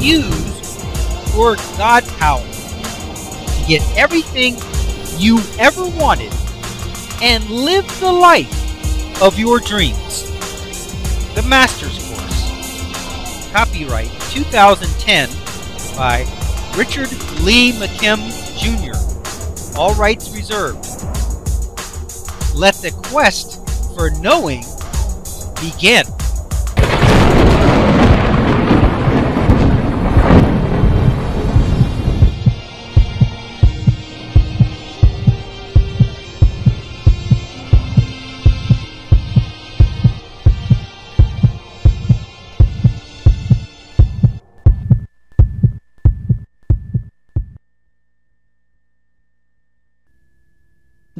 use your God power to get everything you ever wanted and live the life of your dreams. The Master's Course. Copyright 2010 by Richard Lee McKim Jr. All rights reserved. Let the quest for knowing begin.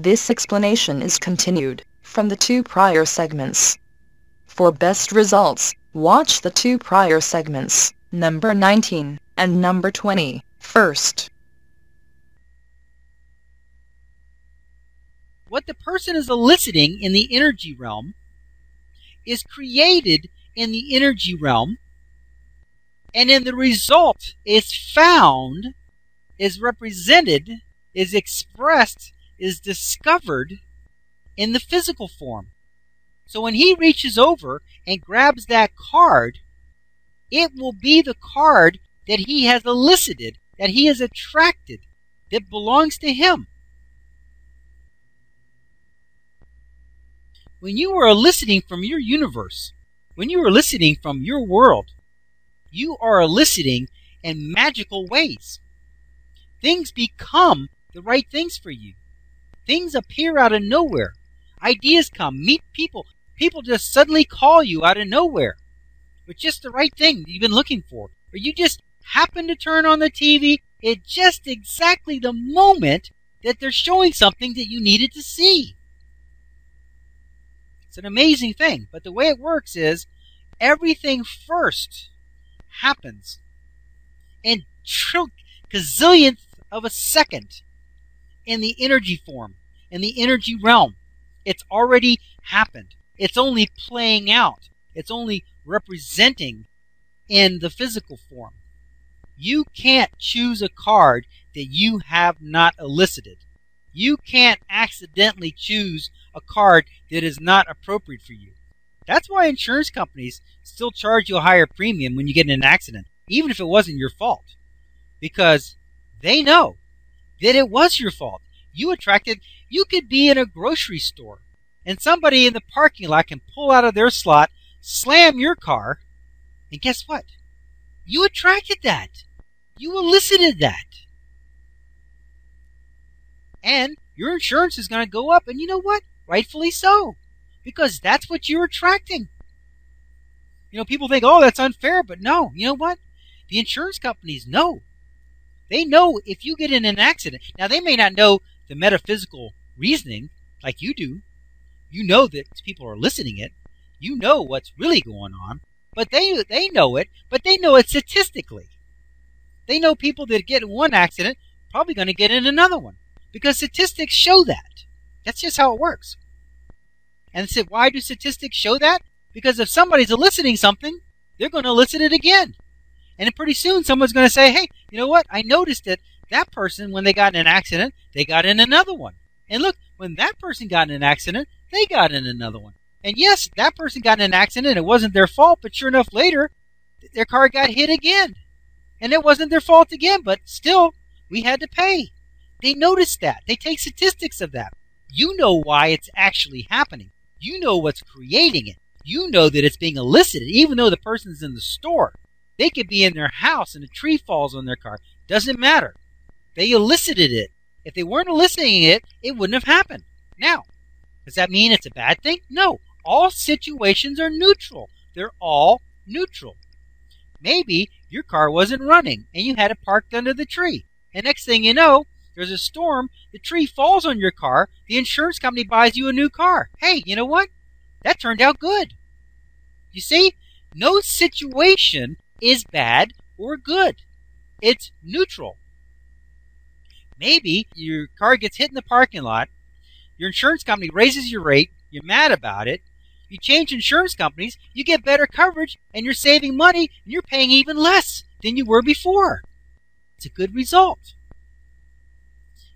This explanation is continued from the 2 prior segments. For best results, watch the 2 prior segments, number 19 and number 20, first. What the person is eliciting in the energy realm is created in the energy realm, and then the result is found, is represented, is expressed, is discovered in the physical form. So when he reaches over and grabs that card, it will be the card that he has elicited, that he has attracted, that belongs to him. When you are eliciting from your universe, when you are eliciting from your world, you are eliciting in magical ways. Things become the right things for you. Things appear out of nowhere. Ideas come. Meet people. People just suddenly call you out of nowhere with just the right thing you've been looking for. Or you just happen to turn on the TV at just exactly the moment that they're showing something that you needed to see. It's an amazing thing. But the way it works is everything first happens in gazillionth of a second in the energy form, in the energy realm. It's already happened. It's only playing out. It's only representing in the physical form. You can't choose a card that you have not elicited. You can't accidentally choose a card that is not appropriate for you. That's why insurance companies still charge you a higher premium when you get in an accident, even if it wasn't your fault. Because they know that it was your fault. You could be in a grocery store and somebody in the parking lot can pull out of their slot, slam your car, and guess what? You attracted that. You elicited that. And your insurance is going to go up, and you know what? Rightfully so. Because that's what you're attracting. You know, people think, oh, that's unfair, but no. You know what? The insurance companies know. They know if you get in an accident. Now, they may not know the metaphysical reasoning like you do. You know that people are listening it. You know what's really going on. But they know it, but they know it statistically. They know people that get in one accident probably going to get in another one. Because statistics show that. That's just how it works. And they said, why do statistics show that? Because if somebody's eliciting something, they're going to elicit it again. And then pretty soon someone's going to say, hey, you know what? I noticed that that person, when they got in an accident, they got in another one. And look, when that person got in an accident, they got in another one. And yes, that person got in an accident. It wasn't their fault, but sure enough, later, their car got hit again. And it wasn't their fault again, but still, we had to pay. They noticed that. They take statistics of that. You know why it's actually happening. You know what's creating it. You know that it's being elicited, even though the person's in the store. They could be in their house and a tree falls on their car. Doesn't matter. They elicited it. If they weren't eliciting it, it wouldn't have happened. Now, does that mean it's a bad thing? No. All situations are neutral. They're all neutral. Maybe your car wasn't running and you had it parked under the tree. And next thing you know, there's a storm, the tree falls on your car, the insurance company buys you a new car. Hey, you know what? That turned out good. You see, no situation is bad or good. It's neutral. Maybe your car gets hit in the parking lot, your insurance company raises your rate, you're mad about it, you change insurance companies, you get better coverage, and you're saving money, and you're paying even less. than you were before. It's a good result.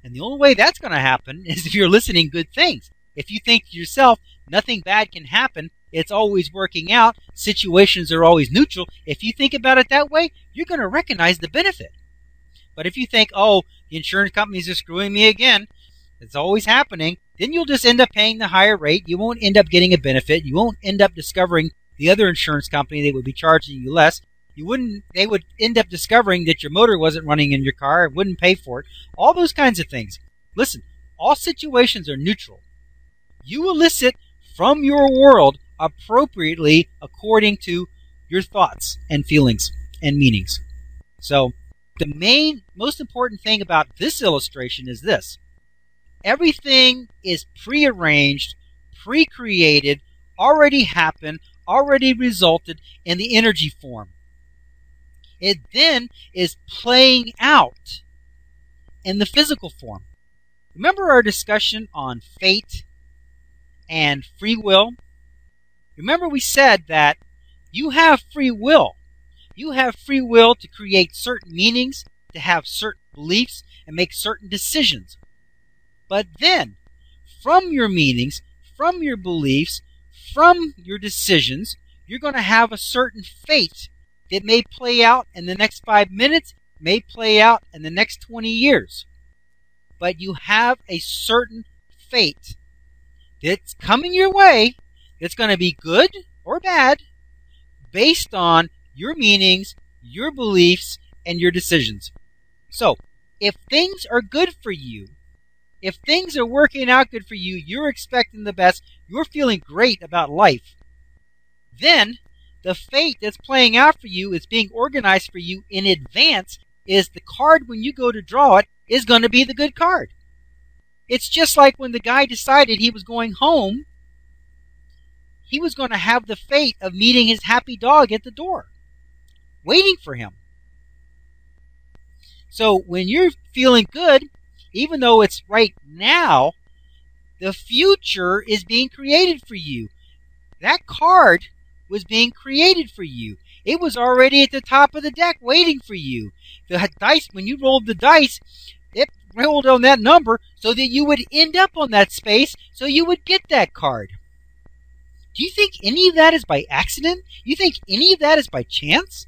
And the only way that's going to happen is if you're listening good things. If you think to yourself, nothing bad can happen, it's always working out, situations are always neutral, if you think about it that way, you're going to recognize the benefit. But if you think, oh, the insurance companies are screwing me again, it's always happening, then you'll just end up paying the higher rate. You won't end up getting a benefit. You won't end up discovering the other insurance company that would be charging you less. They would end up discovering that your motor wasn't running in your car, wouldn't pay for it. All those kinds of things. Listen, all situations are neutral. You elicit from your world appropriately according to your thoughts and feelings and meanings. So the most important thing about this illustration is this. Everything is prearranged, pre-created, already happened, already resulted in the energy form. It then is playing out in the physical form. Remember our discussion on fate and free will? Remember we said that you have free will. You have free will to create certain meanings, to have certain beliefs, and make certain decisions. But then, from your meanings, from your beliefs, from your decisions, you're going to have a certain fate that may play out in the next 5 minutes, may play out in the next 20 years. But you have a certain fate that's coming your way that's going to be good or bad based on your meanings, your beliefs, and your decisions. So, if things are good for you, if things are working out good for you, you're expecting the best, you're feeling great about life, then the fate that's playing out for you is being organized for you in advance, is the card when you go to draw it is going to be the good card. It's just like when the guy decided he was going home, he was going to have the fate of meeting his happy dog at the door, waiting for him. So when you're feeling good, even though it's right now, the future is being created for you. That card was being created for you. It was already at the top of the deck waiting for you. The dice, when you rolled the dice, it rolled on that number so that you would end up on that space, so you would get that card. Do you think any of that is by accident? You think any of that is by chance?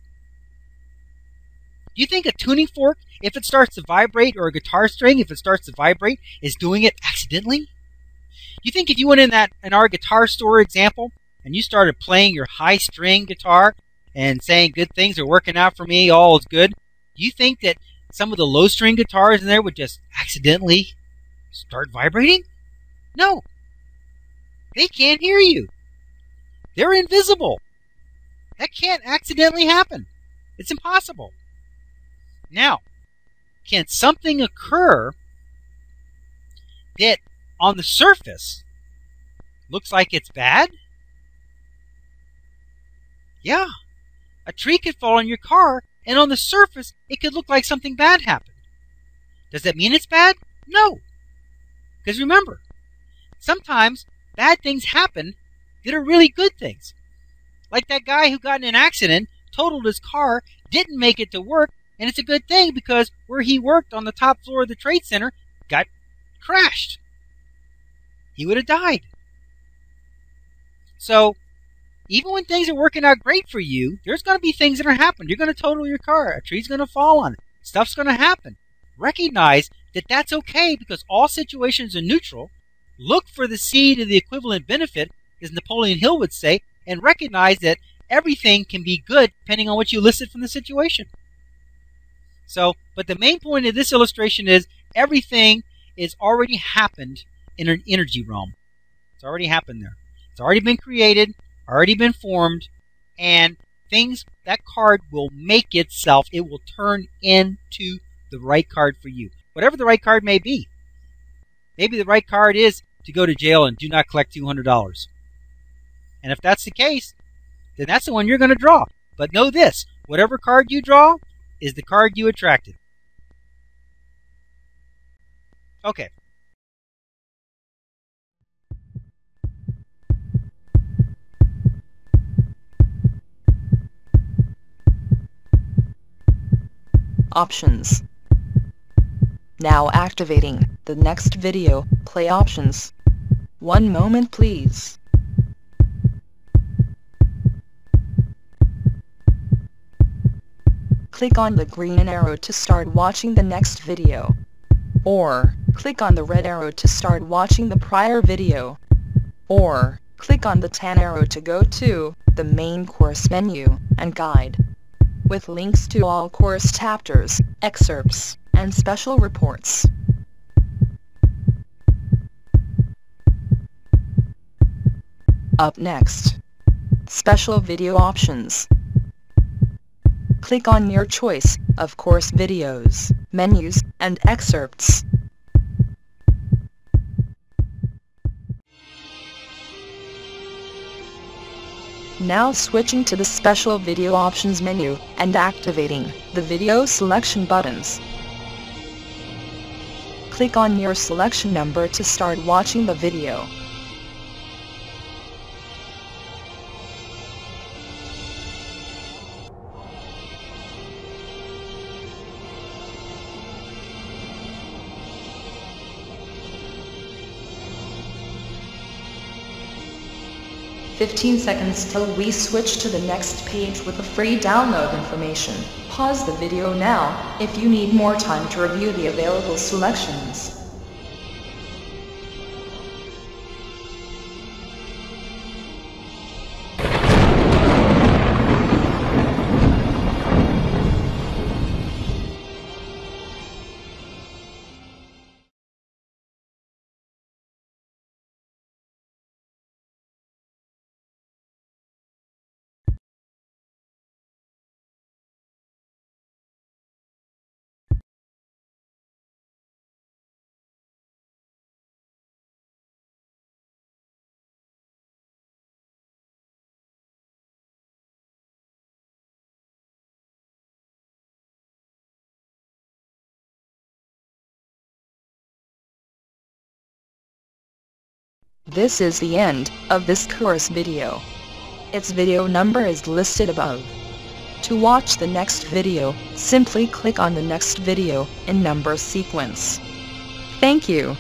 Do you think a tuning fork, if it starts to vibrate, or a guitar string, if it starts to vibrate, is doing it accidentally? Do you think if you went in our guitar store example, and you started playing your high string guitar and saying good things are working out for me, all is good, do you think that some of the low string guitars in there would just accidentally start vibrating? No. They can't hear you. They're invisible. That can't accidentally happen. It's impossible. Now, can something occur that on the surface looks like it's bad? Yeah. A tree could fall on your car, and on the surface, it could look like something bad happened. Does that mean it's bad? No. Because remember, sometimes bad things happen that are really good things. Like that guy who got in an accident, totaled his car, didn't make it to work, and it's a good thing because where he worked on the top floor of the Trade Center got crashed. He would have died. So, even when things are working out great for you, there's going to be things that are happening. You're going to total your car. A tree's going to fall on it. Stuff's going to happen. Recognize that that's okay because all situations are neutral. Look for the seed of the equivalent benefit, as Napoleon Hill would say, and recognize that everything can be good depending on what you elicit from the situation. So, but the main point of this illustration is everything is already happened in an energy realm. It's already happened there. It's already been created, already been formed, and things, that card will make itself, it will turn into the right card for you. Whatever the right card may be. Maybe the right card is to go to jail and do not collect $200. And if that's the case, then that's the one you're going to draw. But know this, whatever card you draw is the card you attracted. Okay. Thank you. Thank you. Thank you. options. Now activating the next video play options. One moment please. Click on the green arrow to start watching the next video. Or, click on the red arrow to start watching the prior video. Or, click on the tan arrow to go to the main course menu and guide, with links to all course chapters, excerpts, and special reports. Up next, special video options. Click on your choice of course videos, menus, and excerpts. Now switching to the special video options menu and activating the video selection buttons. Click on your selection number to start watching the video. "15 seconds till we switch to the next page with the free download information. Pause the video now if you need more time to review the available selections." This is the end of this course video. Its video number is listed above. To watch the next video, simply click on the next video in number sequence. Thank you.